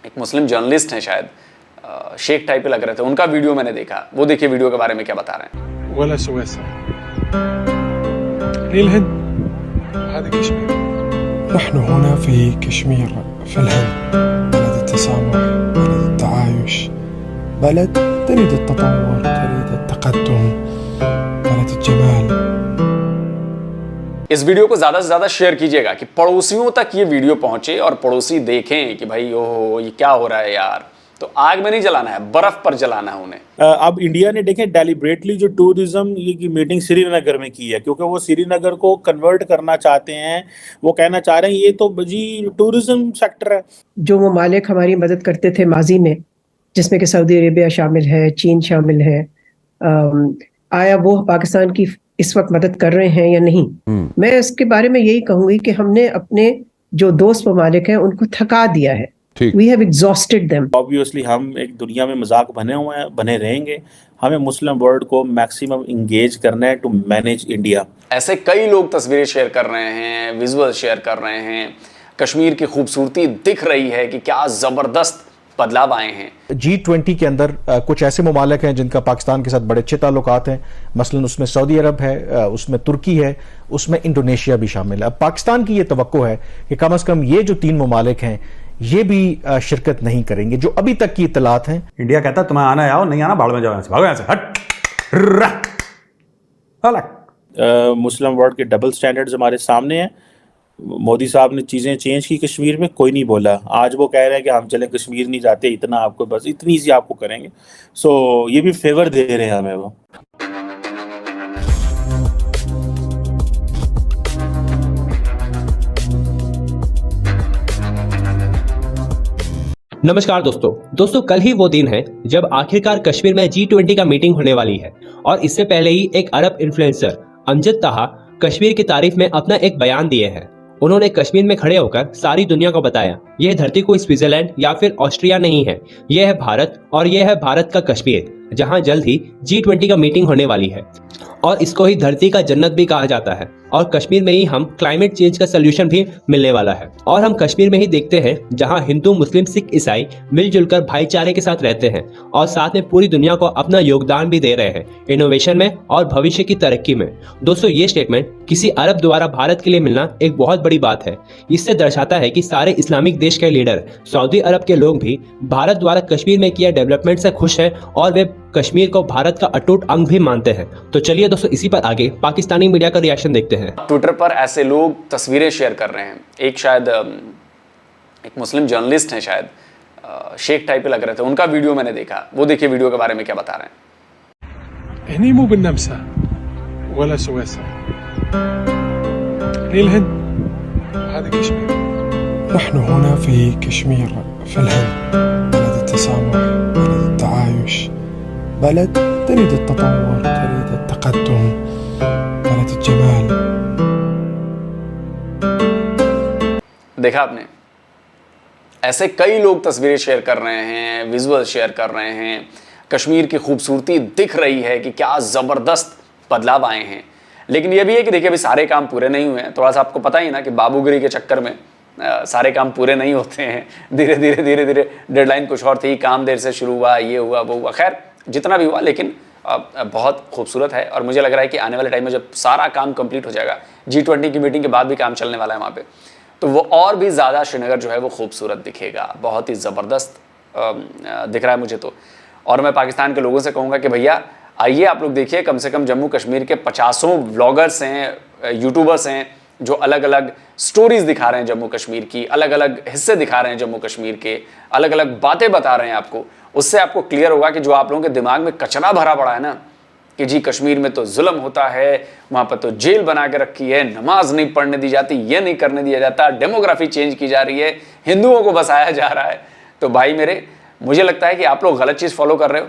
ایک مسلم جرنلسٹ ہیں شاید, شیخ ٹائپ لگ رہے تھے, ان کا ویڈیو میں نے دیکھا, وہ دیکھیے ویڈیو کے بارے میں کیا بتا رہے ہیں. ولا سويسرا الهند هذا كشمير. نحن هنا في كشمير في الهند, بلد التسامح, بلد التعايش, بلد تريد التطور, تريد التقدم, بلد الجمال. اس ویڈیو کو زیادہ سے زیادہ شیئر کیجئے گا کہ پڑوسیوں تک یہ ویڈیو پہنچے اور پڑوسی دیکھیں کہ بھائی اوہ یہ کیا ہو رہا ہے یار. تو آگ میں نہیں جلانا ہے, برف پر جلانا ہے انہیں. اب انڈیا نے دیکھیں ڈیلیبریٹلی جو ٹورزم کی میٹنگ سری نگر میں کی ہے, کیونکہ وہ سری نگر کو کنورٹ کرنا چاہتے ہیں. وہ کہنا چاہ رہے ہیں یہ تو جی ٹورزم سیکٹر ہے. جو ممالک ہماری مدد کرتے تھے ماضی میں, جس میں کہ سعودی عربیہ شامل ہے, چین شامل ہے, آیا وہ پاکستان کی اس وقت مدد کر رہے ہیں یا نہیں؟ میں اس کے بارے میں یہی کہوں گی کہ ہم نے اپنے جو دوست ممالک ہیں ان کو تھکا دیا ہے. We have exhausted them. Obviously ہم ایک دنیا میں مذاق بنے ہوئے ہیں, بنے رہیں گے. ہمیں مسلم ورلڈ کو میکسیمم انگیج کرنا ہے ٹو مینیج انڈیا. ایسے کئی لوگ تصویریں شیئر کر رہے ہیں, ویژول شیئر کر رہے ہیں. کشمیر کی خوبصورتی دکھ رہی ہے کہ کیا زبردست بدلاؤ آئے ہیں. G20 کے اندر کچھ ایسے ممالک ہیں جن کا پاکستان کے ساتھ بڑے اچھے تعلقات ہیں. مثلا اس میں سعودی عرب ہے, اس میں ترکی ہے, اس میں انڈونیشیا بھی شامل ہے. اب پاکستان کی یہ توقع ہے کہ کم از کم یہ جو 3 ممالک ہیں یہ بھی شرکت نہیں کریں گے, جو ابھی تک کی اطلاعات ہیں. انڈیا کہتا ہے تمہیں آنا ہے آؤ, نہیں آنا بھاڑ میں جاؤ, بھاگو یہاں سے, ہٹ. مسلم ورلڈ کے ڈبل سٹینڈرڈز ہمارے سامنے ہیں. مودی صاحب نے چیزیں چینج کی کشمیر میں, کوئی نہیں بولا. آج وہ کہہ رہے ہیں کہ ہم چلیں کشمیر نہیں جاتے, اتنا آپ کو بس اتنی سی آپ کو کریں گے. سو یہ بھی فیور دے رہے ہیں ہمیں وہ. نمسکار دوستو, کل ہی وہ دن ہے جب آخرکار کشمیر میں G20 کا میٹنگ ہونے والی ہے. اور اس سے پہلے ہی ایک عرب انفلوئنسر امجد طہا کشمیر کی تعریف میں اپنا ایک بیان دیے ہیں. انہوں نے کشمیر میں کھڑے ہو کر ساری دنیا کو بتایا یہ دھرتی کوئی سوئٹزرلینڈ یا پھر آسٹریا نہیں ہے, یہ ہے بھارت, اور یہ ہے بھارت کا کشمیر, جہاں جلد ہی G20 کا میٹنگ ہونے والی ہے. اور اس کو ہی دھرتی کا جنت بھی کہا جاتا ہے. اور کشمیر میں ہی ہم کلائمیٹ چینج کا سلوشن بھی ملنے والا ہے. اور ہم کشمیر میں ہی دیکھتے ہیں جہاں ہندو, مسلم, سکھ, عیسائی مل جل کر بھائی چارے کے ساتھ رہتے ہیں, اور ساتھ میں پوری دنیا کو اپنا یوگدان بھی دے رہے ہیں انوویشن میں اور بھوشیہ کی ترقی میں. دوستو یہ سٹیٹمنٹ کسی عرب دوارا بھارت کے لیے ملنا ایک بہت بڑی بات ہے. اس سے درشاتا ہے کہ سارے اسلامک دیش کے لیڈر, سعودی عرب کے لوگ بھی بھارت دوارا کشمیر میں کیا ڈیولپمنٹ سے خوش ہیں اور وہ کشمیر کو بھارت کا اٹوٹ انگ بھی مانتے ہیں. تو چلیے دوستو اسی پر آگے پاکستانی میڈیا کا ریاکشن دیکھتے ہیں. ٹویٹر پر ایسے لوگ تصویریں شیئر کر رہے ہیں. ایک شاید ایک مسلم جرنلسٹ ہیں شاید, شیخ ٹائپ لگ رہے تھے, ان کا ویڈیو میں نے دیکھا, وہ دیکھیے ویڈیو کے بارے میں کیا بتا رہے ہیں. هني مو بالنمسا ولا سويسرا الهند هذا كشمير. نحن هنا في كشمير في الهند, بلد التسامح, بلد التعايش, بلد تريد التطور, تريد التقدم, بلد الجمال. دیکھا آپ نے, ایسے کئی لوگ تصویریں شیئر کر رہے ہیں, ویژول شیئر کر رہے ہیں. کشمیر کی خوبصورتی دکھ رہی ہے کہ کیا زبردست بدلاؤ آئے ہیں. لیکن یہ بھی ہے کہ دیکھیے ابھی سارے کام پورے نہیں ہوئے ہیں. تھوڑا سا آپ کو پتہ ہی نا کہ بابو گری کے چکر میں سارے کام پورے نہیں ہوتے ہیں. دھیرے دھیرے ڈیڈ لائن کچھ اور تھی, کام دیر سے شروع ہوا, یہ ہوا وہ ہوا. خیر جتنا بھی ہوا لیکن بہت خوبصورت ہے. اور مجھے لگ رہا ہے کہ آنے والے ٹائم میں جب سارا کام کمپلیٹ ہو جائے گا, G20 کی میٹنگ کے بعد بھی کام چلنے والا ہے وہاں پہ, تو وہ اور بھی زیادہ شری نگر جو ہے وہ خوبصورت دکھے گا. بہت ہی زبردست دکھ رہا ہے مجھے تو. اور میں پاکستان کے لوگوں سے کہوں گا کہ بھیا آئیے آپ لوگ دیکھیے, کم سے کم جموں کشمیر کے 50 ولاگرس ہیں, یوٹیوبرس ہیں جو الگ الگ سٹوریز دکھا رہے ہیں جموں کشمیر کی, الگ الگ حصے دکھا رہے ہیں جموں کشمیر کے, الگ الگ باتیں بتا رہے ہیں آپ کو. اس سے آپ کو کلیئر ہوگا کہ جو آپ لوگوں کے دماغ میں کچرا بھرا پڑا ہے نا کہ جی کشمیر میں تو ظلم ہوتا ہے, وہاں پر تو جیل بنا کے رکھی ہے, نماز نہیں پڑھنے دی جاتی, یہ نہیں کرنے دیا جاتا, ڈیموگرافی چینج کی جا رہی ہے, ہندوؤں کو بسایا جا رہا ہے. تو بھائی میرے, مجھے لگتا ہے کہ آپ لوگ غلط چیز فالو کر رہے ہو.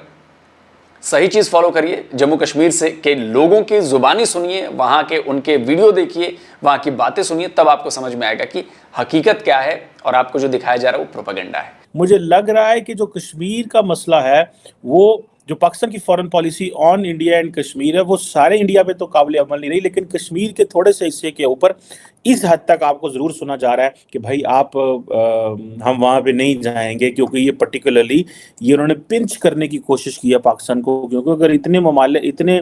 صحیح چیز فالو کریے, جموں کشمیر سے کے لوگوں کی زبانی سنیے, وہاں کے ان کے ویڈیو دیکھیے, وہاں کی باتیں سنیے, تب آپ کو سمجھ میں آئے گا کہ حقیقت کیا ہے اور آپ کو جو دکھایا جا رہا ہے وہ پروپیگنڈا ہے. مجھے لگ رہا ہے کہ جو کشمیر کا مسئلہ ہے وہ جو پاکستان کی foreign policy on India and Kashmir ہے وہ سارے انڈیا پہ تو قابل عمل نہیں رہی، لیکن کشمیر کے تھوڑے سے حصے کے اوپر اس حد تک آپ کو ضرور سنا جا رہا ہے کہ بھائی آپ ہم وہاں پہ نہیں جائیں گے، کیونکہ یہ پرٹیکولرلی یہ انہوں نے پنچ کرنے کی کوشش کی ہے پاکستان کو، کیونکہ اگر اتنے ممالک اتنے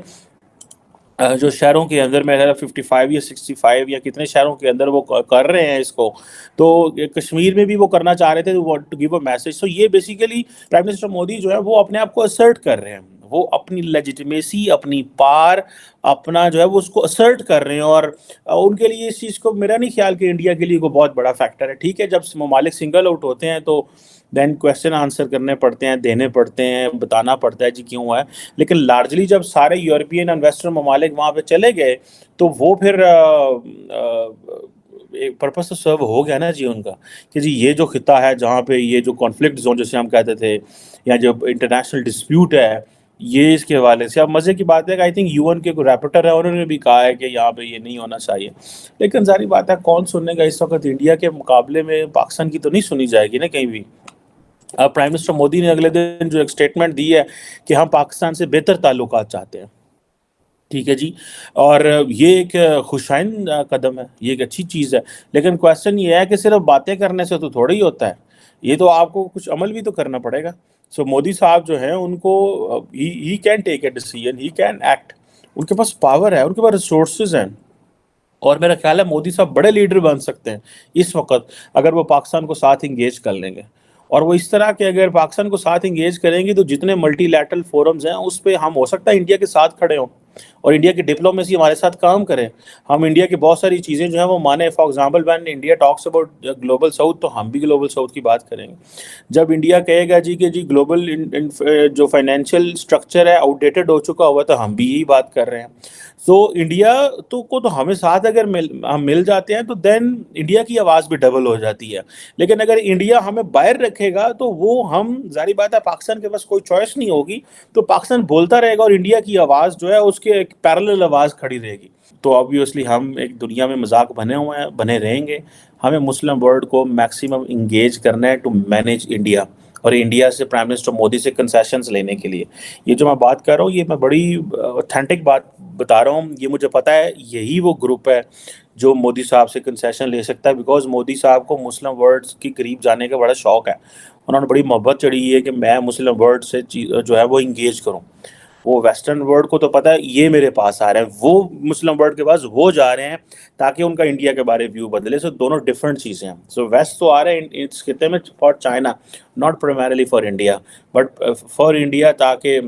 جو شہروں کے اندر میں 55 یا 65 یا کتنے شہروں کے اندر وہ کر رہے ہیں اس کو، تو کشمیر میں بھی وہ کرنا چاہ رہے تھے want to give a message. So یہ بیسیکلی پرائم منسٹر مودی جو ہے وہ اپنے آپ کو اسرٹ کر رہے ہیں، وہ اپنی لیجیٹمیسی، اپنی پار، اپنا جو ہے وہ اس کو اسرٹ کر رہے ہیں، اور ان کے لیے اس چیز کو میرا نہیں خیال کہ انڈیا کے لیے کوئی بہت بڑا فیکٹر ہے. ٹھیک ہے، جب ممالک سنگل آؤٹ ہوتے ہیں تو دین کویسچن آنسر کرنے پڑتے ہیں، دینے پڑتے ہیں، بتانا پڑتا ہے جی کیوں ہے، لیکن لارجلی جب سارے یورپین اور ویسٹرن ممالک وہاں پہ چلے گئے تو وہ پھر ایک پرپس تو سرو ہو گیا نا جی ان کا، کہ جی یہ جو خطہ ہے جہاں پہ یہ جو کانفلکٹ زون جیسے ہم کہتے تھے یا جو انٹرنیشنل ڈسپیوٹ ہے، یہ اس کے حوالے سے اب مزے کی بات ہے کہ آئی تھنک یو این کے کوئی ریپورٹر ہے انہوں نے بھی کہا ہے کہ یہاں پہ یہ نہیں ہونا چاہیے، لیکن ظاہری بات ہے کون سننے گا اس وقت انڈیا کے مقابلے میں پاکستان کی تو نہیں سنی جائے گی نا کہیں بھی. اب پرائم منسٹر مودی نے اگلے دن جو ایک سٹیٹمنٹ دی ہے کہ ہم پاکستان سے بہتر تعلقات چاہتے ہیں، ٹھیک ہے جی، اور یہ ایک خوشائند قدم ہے، یہ ایک اچھی چیز ہے، لیکن کویسچن یہ ہے کہ صرف باتیں کرنے سے تو تھوڑا ہی ہوتا ہے، یہ تو آپ کو کچھ عمل بھی تو کرنا پڑے گا. سو مودی صاحب جو ہیں ان کو ہی can take a decision, he can act, ان کے پاس پاور ہے، ان کے پاس ریسورسز ہیں، اور میرا خیال ہے مودی صاحب بڑے لیڈر بن سکتے ہیں اس وقت اگر وہ پاکستان کو ساتھ انگیج کر لیں گے. اور وہ اس طرح کہ اگر پاکستان کو ساتھ انگیج کریں گے تو جتنے ملٹی لیٹرل فورمز ہیں اس پہ ہم ہو سکتا ہے انڈیا کے ساتھ کھڑے ہوں اور انڈیا کی ڈپلومیسی ہمارے ساتھ کام کریں، ہم انڈیا کی بہت ساری چیزیں جو ہیں وہ مانیں. For example when India talks about global south تو ہم بھی گلوبل ساؤتھ کی بات کریں گے. جب انڈیا کہے گا جی کہ جی گلوبل جو فائنینشیل اسٹرکچر ہے آؤٹ ڈیٹڈ ہو چکا ہوا تو ہم بھی یہی بات کر رہے ہیں. سو انڈیا تو ہمیں ساتھ اگر ہم مل جاتے ہیں تو دین انڈیا کی آواز بھی ڈبل ہو جاتی ہے، لیکن اگر انڈیا ہمیں باہر رکھے گا تو وہ ہم ظاہری بات ہے پاکستان کے پاس کوئی چوائس نہیں ہوگی، تو پاکستان بولتا رہے گا اور انڈیا کی آواز جو ہے اس کے ایک پیرلل آواز کھڑی رہے گی. تو آبویسلی ہم ایک دنیا میں مذاق بنے ہوئے ہیں، بنے رہیں گے. ہمیں مسلم ورلڈ کو میکسیمم انگیج کرنا ہے ٹو مینیج انڈیا، اور انڈیا سے پرائم منسٹر مودی سے کنسیشنز لینے کے لیے. یہ جو میں بات کر رہا ہوں یہ میں بڑی اوتھینٹک بات بتا رہا ہوں، یہ مجھے پتہ ہے یہی وہ گروپ ہے جو مودی صاحب سے کنسیشن لے سکتا ہے، بیکاز مودی صاحب کو مسلم ورلڈ کی قریب جانے کا بڑا شوق ہے. انہوں نے بڑی محبت چڑھی ہے کہ میں مسلم ورلڈ سے جو ہے وہ انگیج کروں. وہ ویسٹرن ورلڈ کو تو پتہ ہے یہ میرے پاس آ رہے ہیں، وہ مسلم ورلڈ کے پاس وہ جا رہے ہیں تاکہ ان کا انڈیا کے بارے ویو بدلے. سو دونوں ڈفرینٹ چیزیں ہیں. سو ویسٹ تو آ رہے ہیں اس خطے میں for China, not primarily for India but for India, تاکہ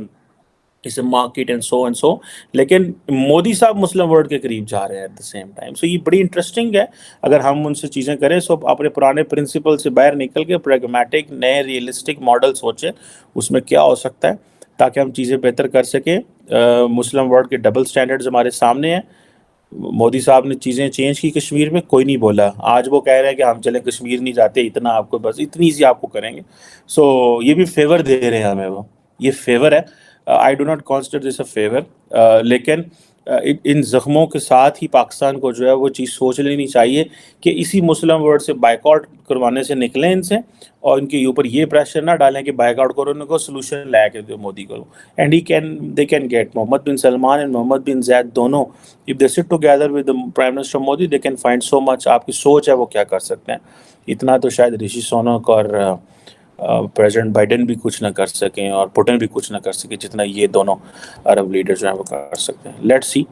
اس مارکیٹ اینڈ سو، لیکن مودی صاحب مسلم ورلڈ کے قریب جا رہے ہیں ایٹ دا سیم ٹائم. سو یہ بڑی انٹرسٹنگ ہے اگر ہم ان سے چیزیں کریں. سو اپنے پرانے پرنسپل سے باہر نکل کے پریگمیٹک نئے ریئلسٹک ماڈل سوچیں اس میں کیا ہو سکتا ہے تاکہ ہم چیزیں بہتر کر سکیں. مسلم ورلڈ کے ڈبل سٹینڈرڈز ہمارے سامنے ہیں. مودی صاحب نے چیزیں چینج کی کشمیر میں، کوئی نہیں بولا. آج وہ کہہ رہے ہیں کہ ہم چلیں کشمیر نہیں جاتے، اتنا آپ کو بس اتنی سی آپ کو کریں گے. سو یہ بھی فیور دے رہے ہیں ہمیں، وہ یہ فیور ہے. I do not consider this a fever, لیکن ان زخموں کے ساتھ ہی پاکستان کو جو ہے وہ چیز سوچ لینی چاہیے کہ اسی مسلم ورلڈ سے بائیک آؤٹ کروانے سے نکلیں ان سے، اور ان کے اوپر یہ پریشر نہ ڈالیں کہ بائیک آؤٹ کرو، ان کو سلوشن لے کے دو مودی کو. And they can get Mohammed bin Salman and Mohammed bin Zayed دونوں، if they sit together with prime minister Modi they can find so much. آپ کی سوچ ہے وہ کیا کر سکتے ہیں، اتنا تو شاید رشی سونک اور پریزیڈنٹ بائیڈن بھی کچھ نہ کر سکیں اور پوٹن بھی کچھ نہ کر سکیں جتنا یہ دونوں عرب لیڈر جو ہیں وہ کر سکتے ہیں. Let's see.